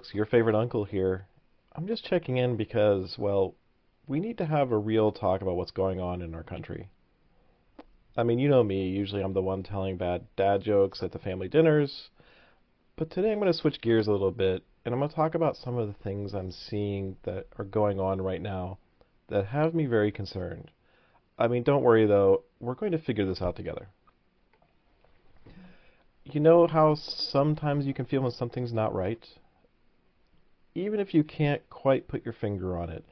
folks, your favorite uncle here. I'm just checking in because, well, we need to have a real talk about what's going on in our country. I mean, you know me, usually I'm the one telling bad dad jokes at the family dinners, but today I'm going to switch gears a little bit and I'm going to talk about some of the things I'm seeing that are going on right now that have me very concerned. I mean, don't worry though, we're going to figure this out together. You know how sometimes you can feel when something's not right? Even if you can't quite put your finger on it.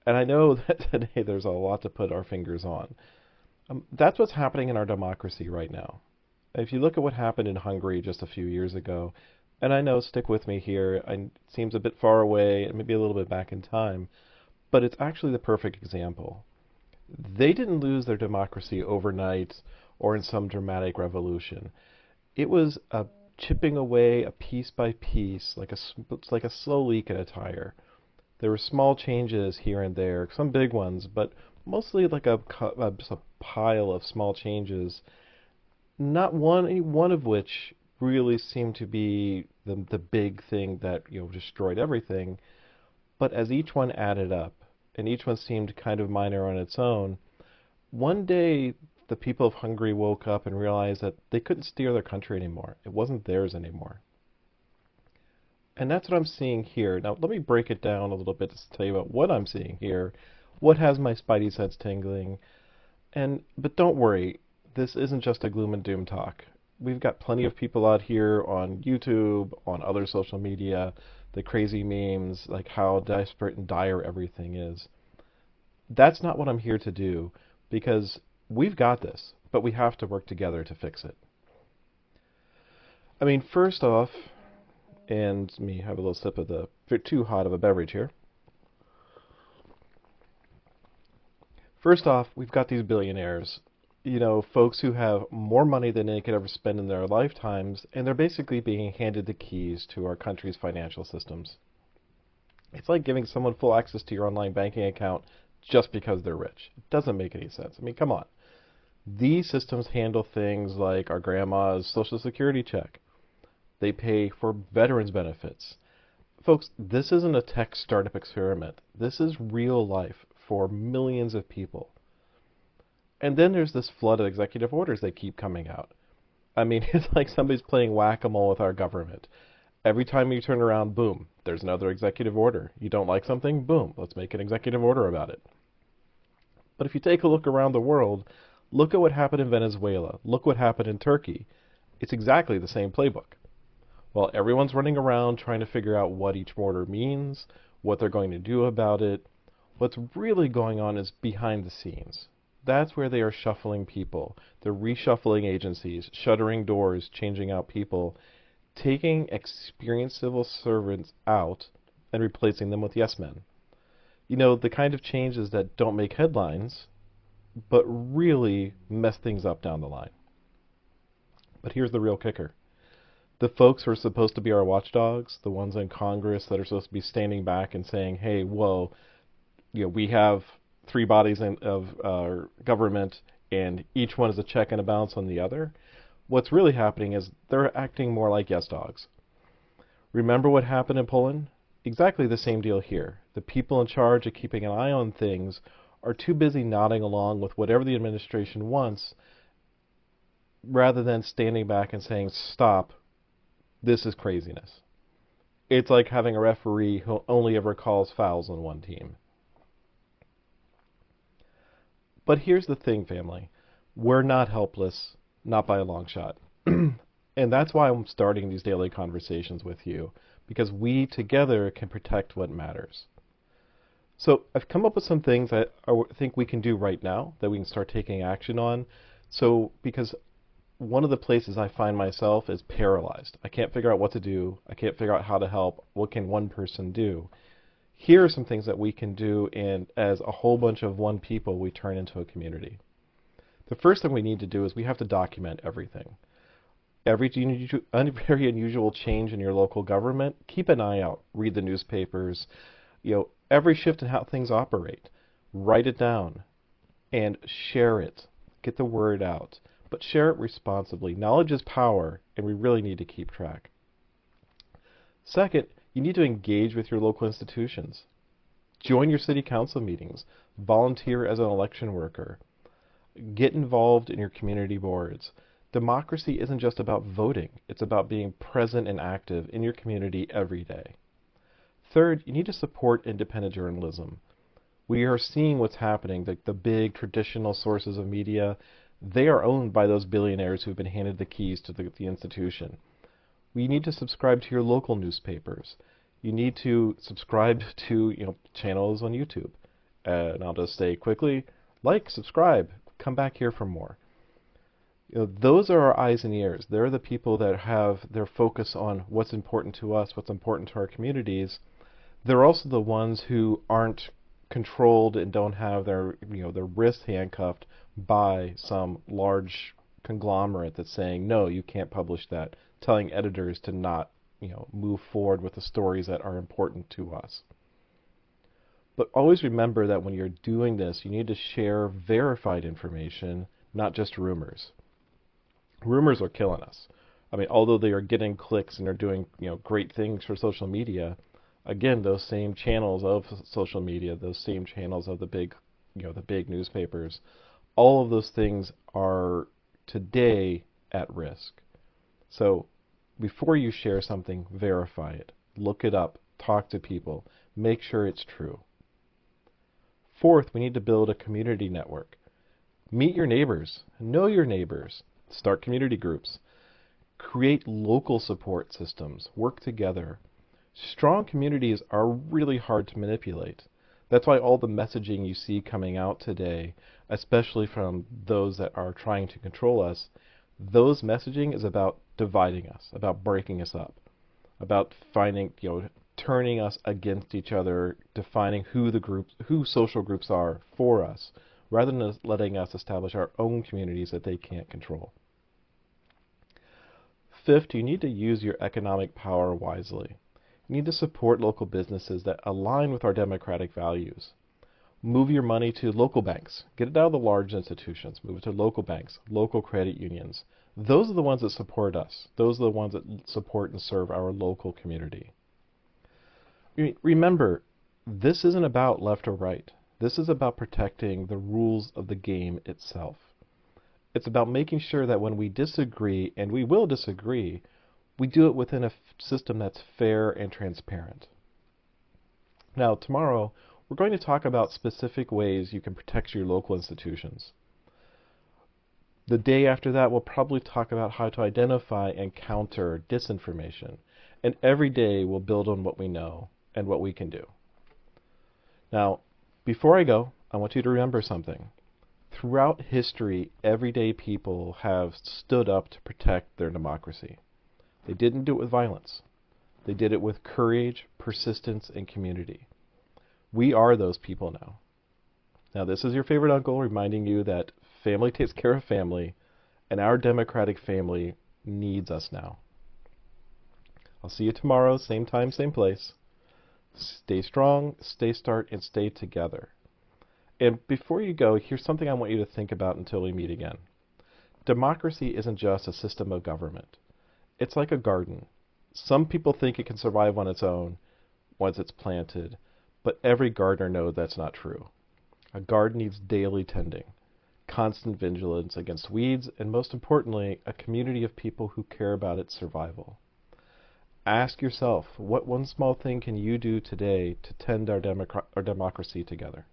And I know that today there's a lot to put our fingers on. That's what's happening in our democracy right now. If you look at what happened in Hungary just a few years ago, and I know, stick with me here, it seems a bit far away and maybe a little bit back in time, but it's actually the perfect example. They didn't lose their democracy overnight or in some dramatic revolution. It was a chipping away a piece by piece, it's like a slow leak in a tire. There were small changes here and there, some big ones, but mostly like a pile of small changes. Not one of which really seemed to be the big thing that destroyed everything. But as each one added up, and each one seemed kind of minor on its own, one day the people of Hungary woke up and realized that they couldn't steer their country anymore. It wasn't theirs anymore. And that's what I'm seeing here. Now, let me break it down a little bit to tell you about what I'm seeing here, what has my spidey sense tingling. But don't worry, this isn't just a gloom and doom talk. We've got plenty of people out here on YouTube, on other social media, the crazy memes, like how desperate and dire everything is. That's not what I'm here to do, because we've got this, but we have to work together to fix it. I mean, first off, and let me have a little sip of the too hot of a beverage here. First off, we've got these billionaires, folks who have more money than they could ever spend in their lifetimes, and they're basically being handed the keys to our country's financial systems. It's like giving someone full access to your online banking account just because they're rich. It doesn't make any sense. I mean, come on. These systems handle things like our grandma's Social Security check. They pay for veterans benefits. Folks, this isn't a tech startup experiment. This is real life for millions of people. And then there's this flood of executive orders that keep coming out. I mean, it's like somebody's playing whack-a-mole with our government. Every time you turn around, boom, there's another executive order. You don't like something? Boom, let's make an executive order about it. But if you take a look around the world, look at what happened in Venezuela. Look what happened in Turkey. It's exactly the same playbook. While everyone's running around trying to figure out what each order means, what they're going to do about it, what's really going on is behind the scenes. That's where they are shuffling people. They're reshuffling agencies, shuttering doors, changing out people, taking experienced civil servants out and replacing them with yes men. The kind of changes that don't make headlines, but really mess things up down the line. But here's the real kicker. The folks who are supposed to be our watchdogs, the ones in Congress that are supposed to be standing back and saying, hey, whoa, we have three bodies of our government and each one is a check and a balance on the other. What's really happening is they're acting more like yes dogs. Remember what happened in Poland? Exactly the same deal here. The people in charge of keeping an eye on things are too busy nodding along with whatever the administration wants rather than standing back and saying, stop, this is craziness. It's like having a referee who only ever calls fouls on one team. But here's the thing, family. We're not helpless, not by a long shot. And that's why I'm starting these daily conversations with you, because we together can protect what matters. So I've come up with some things that I think we can do right now that we can start taking action on. Because one of the places I find myself is paralyzed. I can't figure out what to do. I can't figure out how to help. What can one person do? Here are some things that we can do, and as a whole bunch of one people, we turn into a community. The first thing we need to do is we have to document everything. Every very unusual change in your local government, keep an eye out. Read the newspapers. Every shift in how things operate. Write it down and share it. Get the word out. But share it responsibly. Knowledge is power, and we really need to keep track. Second, You need to engage with your local institutions. Join your city council meetings. Volunteer as an election worker. Get involved in your community boards. Democracy isn't just about voting. It's about being present and active in your community every day. Third, you need to support independent journalism. We are seeing what's happening. The big traditional sources of media, they are owned by those billionaires who've been handed the keys to the institution. We need to subscribe to your local newspapers. You need to subscribe to channels on YouTube. And I'll just say quickly, like, subscribe, come back here for more. Those are our eyes and ears. They're the people that have their focus on what's important to us, what's important to our communities. They're also the ones who aren't controlled and don't have their wrists handcuffed by some large conglomerate that's saying, no, you can't publish that, telling editors to not move forward with the stories that are important to us. But always remember that when you're doing this, you need to share verified information, not just rumors. Rumors are killing us. I mean, although they are getting clicks and they're doing great things for social media, again, those same channels of social media, those same channels of the big newspapers, all of those things are today at risk. So before you share something, verify it. Look it up. Talk to people. Make sure it's true. Fourth, we need to build a community network. Meet your neighbors. Know your neighbors. Start community groups. Create local support systems. Work together. Strong communities are really hard to manipulate. That's why all the messaging you see coming out today, especially from those that are trying to control us, those messaging is about dividing us, about breaking us up, about turning us against each other, defining who social groups are for us, rather than letting us establish our own communities that they can't control. Fifth, you need to use your economic power wisely. You need to support local businesses that align with our democratic values. Move your money to local banks. Get it out of the large institutions. Move it to local banks, local credit unions. Those are the ones that support us. Those are the ones that support and serve our local community. Remember, this isn't about left or right. This is about protecting the rules of the game itself. It's about making sure that when we disagree, and we will disagree, we do it within a system that's fair and transparent. Now, tomorrow, we're going to talk about specific ways you can protect your local institutions. The day after that, we'll probably talk about how to identify and counter disinformation. And every day, we'll build on what we know and what we can do. Now, before I go, I want you to remember something. Throughout history, everyday people have stood up to protect their democracy. They didn't do it with violence. They did it with courage, persistence, and community. We are those people now. Now, this is your favorite uncle reminding you that family takes care of family, and our democratic family needs us now. I'll see you tomorrow, same time, same place. Stay strong, stay smart, and stay together. And before you go, here's something I want you to think about until we meet again. Democracy isn't just a system of government. It's like a garden. Some people think it can survive on its own once it's planted, but every gardener knows that's not true. A garden needs daily tending, constant vigilance against weeds, and most importantly, a community of people who care about its survival. Ask yourself, what one small thing can you do today to tend our democracy together?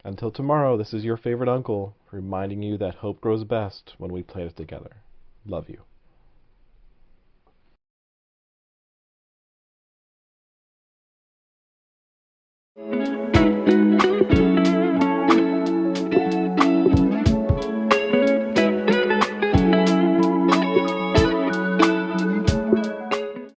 Until tomorrow, this is your favorite uncle, reminding you that hope grows best when we plant it together. Love you.